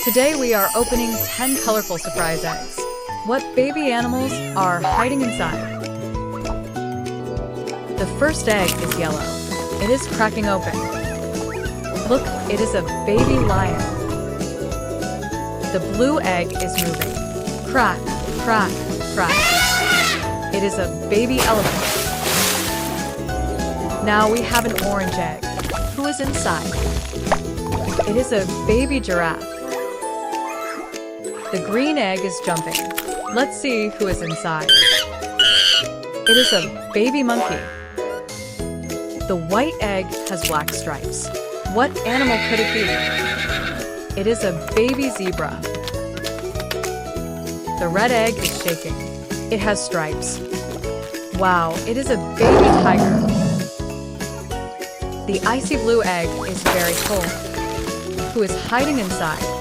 Today we are opening 10 colorful surprise eggs. What baby animals are hiding inside? The first egg is yellow. It is cracking open. Look, it is a baby lion. The blue egg is moving. Crack, crack, crack. It is a baby elephant. Now we have an orange egg. Who is inside? It is a baby giraffe. The green egg is jumping. Let's see who is inside. It is a baby monkey. The white egg has black stripes. What animal could it be? It is a baby zebra. The red egg is shaking. It has stripes. Wow, it is a baby tiger. The icy blue egg is very cold. Who is hiding inside?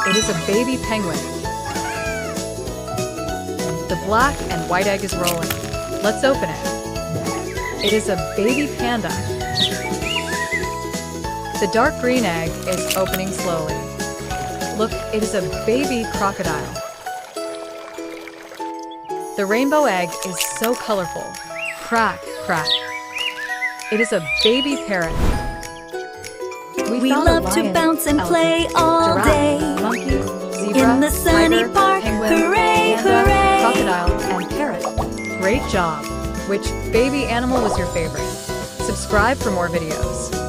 It is a baby penguin. The black and white egg is rolling. Let's open it. It is a baby panda. The dark green egg is opening slowly. Look, it is a baby crocodile. The rainbow egg is so colorful. Crack, crack. It is a baby parrot. We love to bounce and play all day. Monkey, zebra, in the sunny tiger, park. penguin, Hooray, panda, hooray. crocodile, and parrot. Great job! Which baby animal was your favorite? Subscribe for more videos.